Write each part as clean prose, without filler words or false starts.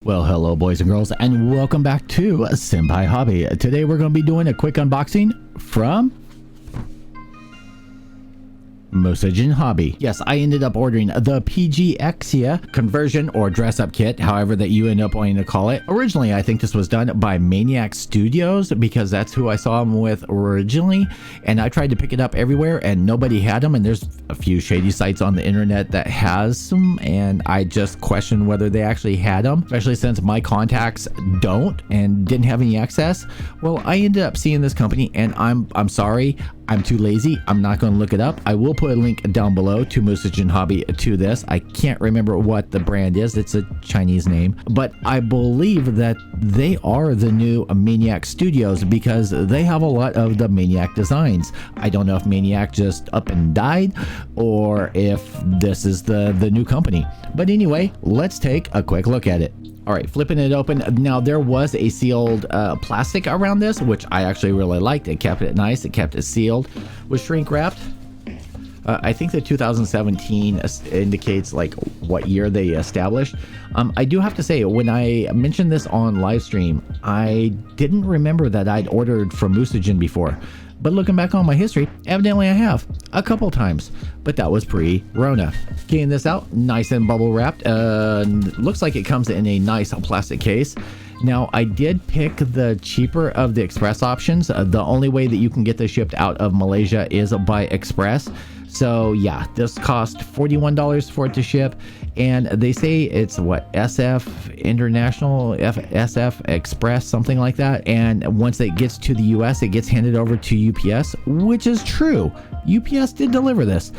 Well, hello boys and girls, and welcome back to Senpai Hobby. Today we're going to be doing a quick unboxing from Museigenhobby. Yes, I ended up ordering the PG EXIA conversion or dress-up kit, however that you end up wanting to call it. Originally, I think this was done by Maniac Studios because that's who I saw them with originally, and I tried to pick it up everywhere and nobody had them, and there's a few shady sites on the internet that has them, and I just questioned whether they actually had them, especially since my contacts don't and didn't have any access. Well, I ended up seeing this company, and I'm sorry, I'm too lazy. I'm not going to look it up. I will put a link down below to Museigenhobby to this. I can't remember what the brand is. It's a Chinese name, but I believe that they are the new Maniac Studios because they have a lot of the Maniac designs. I don't know if Maniac just up and died or if this is the new company. But anyway, let's take a quick look at it. All right, flipping it open. Now, there was a sealed plastic around this, which I actually really liked. It kept it nice. It kept it sealed. Was shrink wrapped. I think the 2017 indicates like what year they established. I do have to say, when I mentioned this on live stream, I didn't remember that I'd ordered from Museigen before. But looking back on my history, evidently I have a couple times, but that was pre-Rona. Getting this out, nice and bubble wrapped. Looks like it comes in a nice plastic case. Now, I did pick the cheaper of the express options. The only way that you can get this shipped out of Malaysia is by express. So yeah, this cost $41 for it to ship, and they say it's what, SF International, SF Express, something like that. And once it gets to the US, it gets handed over to UPS, which is true. UPS did deliver this,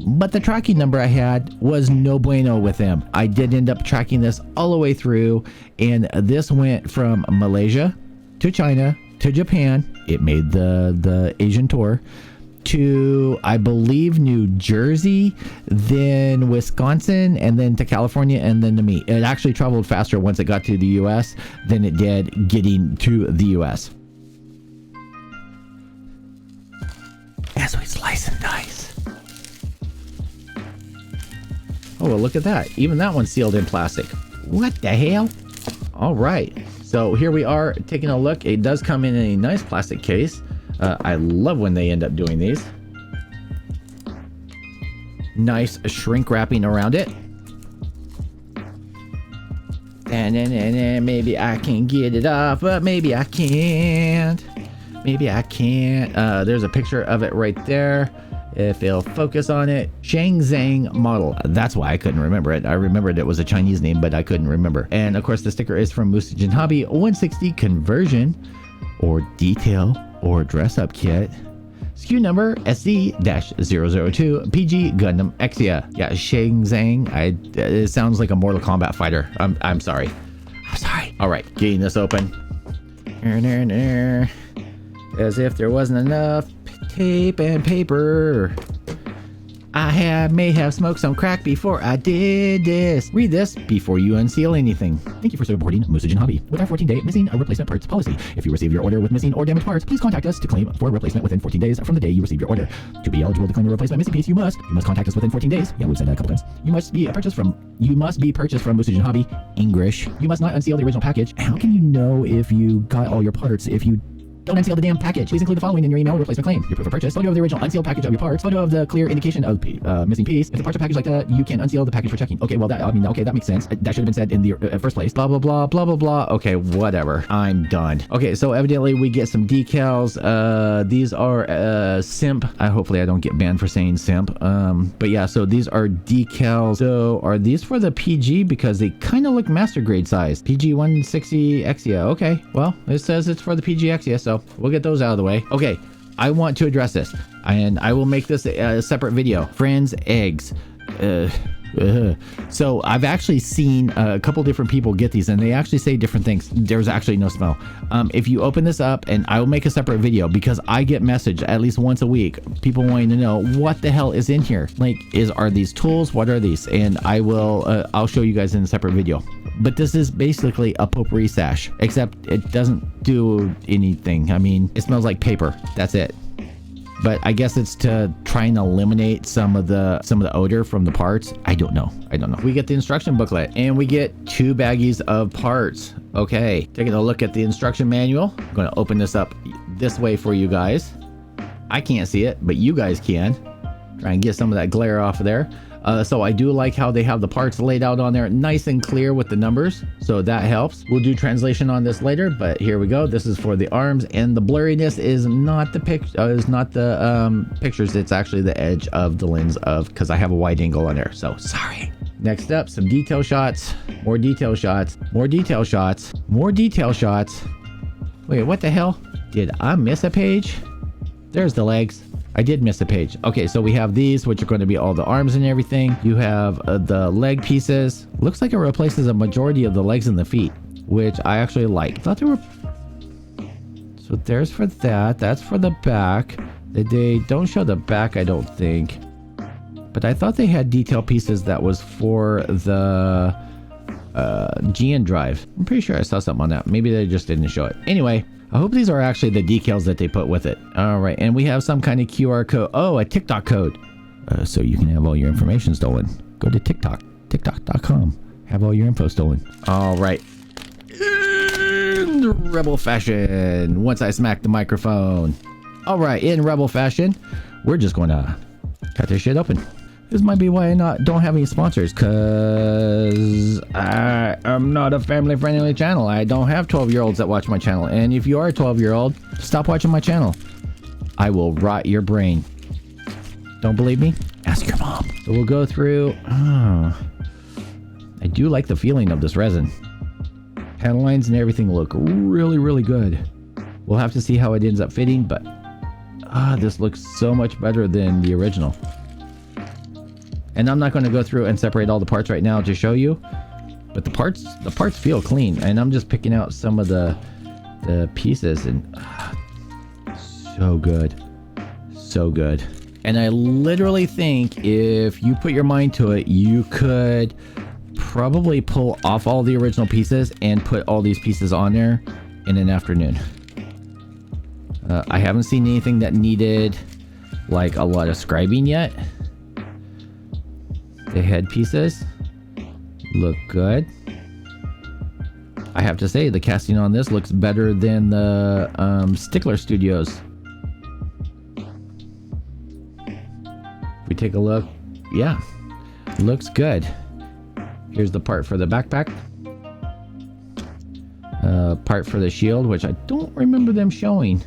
but the tracking number I had was no bueno with them. I did end up tracking this all the way through, and this went from Malaysia to China to Japan. It made the Asian tour to, I believe, New Jersey, then Wisconsin, and then to California, and then to me. It actually traveled faster once it got to the US than it did getting to the US. As we slice and dice. Oh, well, look at that. Even that one's sealed in plastic. What the hell? All right. So here we are taking a look. It does come in a nice plastic case. I love when they end up doing these. Nice shrink wrapping around it. And maybe I can get it off, but maybe I can't. Maybe I can't. There's a picture of it right there. If it'll focus on it. ShanZang model. That's why I couldn't remember it. I remembered it was a Chinese name, but I couldn't remember. And of course, the sticker is from Museigenhobby 160 conversion or detail or dress-up kit. SKU number SC-002 PG Gundam EXIA. Yeah, ShanZang. It sounds like a Mortal Kombat fighter. I'm sorry. I'm sorry. All right, getting this open. As if there wasn't enough tape and paper. I may have smoked some crack before I did this. Read this before you unseal anything. Thank you for supporting Museigenhobby with our 14-day missing replacement parts policy. If you receive your order with missing or damaged parts, please contact us to claim for replacement within 14 days from the day you receive your order. To be eligible to claim a replacement missing piece, you must contact us within 14 days. Yeah, we've said that a couple times. You must be purchased from Museigenhobby English. You must not unseal the original package. How can you know if you got all your parts if you don't unseal the damn package? Please include the following in your email replacement claim: your proof of purchase, photo of the original unsealed package of your parts, photo of the clear indication of missing piece. If the parts are packaged like that, you can unseal the package for checking. Okay, well, okay, that makes sense. That should have been said in the first place. Blah, blah, blah, blah, blah, blah. Okay, whatever. I'm done. Okay, so evidently we get some decals. These are simp. Hopefully I don't get banned for saying simp. But yeah, so these are decals. So are these for the PG? Because they kind of look master grade size. PG 160 EXIA. Okay, well, it says it's for the PG EXIA, so we'll get those out of the way. Okay, I want to address this, and I will make this a separate video. Friends, eggs. So I've actually seen a couple different people get these, and they actually say different things. There's actually no smell. If you open this up, and I will make a separate video because I get messaged at least once a week, people wanting to know what the hell is in here. Like, are these tools? What are these? And I will, I'll show you guys in a separate video. But this is basically a Potpourri Sash, except it doesn't do anything. I mean, it smells like paper. That's it. but I guess it's to try and eliminate some of the odor from the parts. I don't know. We get the instruction booklet and we get 2 baggies of parts. Okay, taking a look at the instruction manual. I'm going to open this up this way for you guys. I can't see it, but you guys can. Try and get some of that glare off of there. So I do like how they have the parts laid out on there nice and clear with the numbers, so that helps. We'll do translation on this later, but here we go. This is for the arms, and the blurriness is not the pictures. It's actually the edge of the lens because I have a wide angle on there, so sorry. Next up, some detail shots, more detail shots, more detail shots, more detail shots. Wait, what the hell? Did I miss a page? There's the legs. I did miss a page. Okay, so we have these, which are going to be all the arms and everything. You have the leg pieces. Looks like it replaces a majority of the legs and the feet, which I actually like. I thought they were... So there's for that. That's for the back. They don't show the back, I don't think. But I thought they had detail pieces that was for the GN drive. I'm pretty sure I saw something on that. Maybe they just didn't show it. Anyway, I hope these are actually the decals that they put with it. All right, and we have some kind of QR code. Oh, a TikTok code. So you can have all your information stolen. Go to TikTok, tiktok.com. Have all your info stolen. All right. In rebel fashion, once I smack the microphone. All right, in rebel fashion, we're just going to cut this shit open. This might be why I don't have any sponsors, because I am not a family-friendly channel. I don't have 12-year-olds that watch my channel. And if you are a 12-year-old, stop watching my channel. I will rot your brain. Don't believe me? Ask your mom. So we'll go through... I do like the feeling of this resin. Panel lines and everything look really, really good. We'll have to see how it ends up fitting, but... this looks so much better than the original. And I'm not going to go through and separate all the parts right now to show you, but the parts feel clean, and I'm just picking out some of the pieces, and so good, so good. And I literally think if you put your mind to it, you could probably pull off all the original pieces and put all these pieces on there in an afternoon. I haven't seen anything that needed like a lot of scribing yet. The head pieces look good. I have to say the casting on this looks better than the Stickler Studios. If we take a look, yeah, looks good. Here's the part for the backpack. Part for the shield, which I don't remember them showing.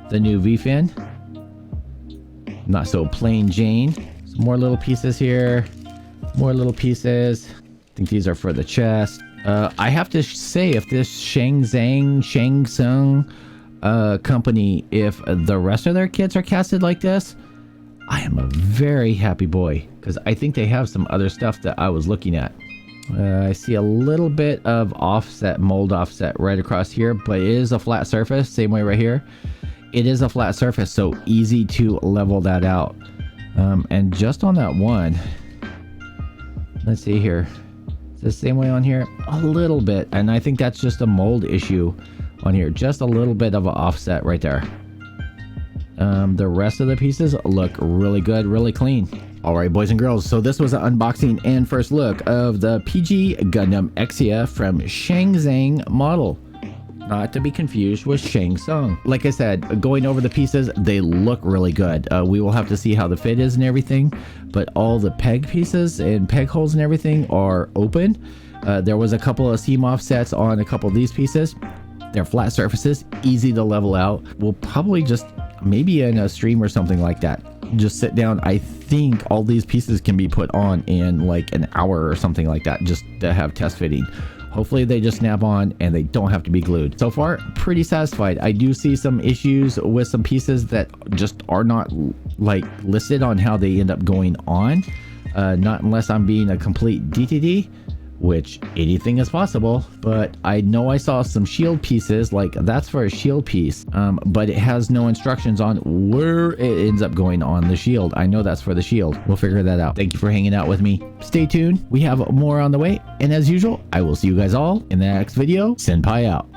The new V-fin. Not so plain Jane. Some more little pieces here. More little pieces. I think these are for the chest. I have to say, if this ShanZang company, if the rest of their kits are casted like this, I am a very happy boy, because I think they have some other stuff that I was looking at. I see a little bit of offset, mold offset right across here, but it is a flat surface, same way right here. It is a flat surface, so easy to level that out. And just on that one, let's see here. It's the same way on here, a little bit, and I think that's just a mold issue on here. Just a little bit of an offset right there. The rest of the pieces look really good, really clean. Alright, boys and girls, so this was an unboxing and first look of the PG GUNDAM EXIA from ShanZang model. Not to be confused with ShanZang. Like I said, going over the pieces, they look really good. We will have to see how the fit is and everything, but all the peg pieces and peg holes and everything are open. There was a couple of seam offsets on a couple of these pieces. They're flat surfaces, easy to level out. We'll probably just, maybe in a stream or something like that, just sit down. I think all these pieces can be put on in like an hour or something like that, just to have test fitting. Hopefully they just snap on and they don't have to be glued. So far, pretty satisfied. I do see some issues with some pieces that just are not like listed on how they end up going on. Not unless I'm being a complete DTD, which anything is possible. But I know I saw some shield pieces, like that's for a shield piece, but it has no instructions on where it ends up going on the shield. I know that's for the shield. We'll figure that out. Thank you for hanging out with me. Stay tuned. We have more on the way. And as usual, I will see you guys all in the next video. Senpai out.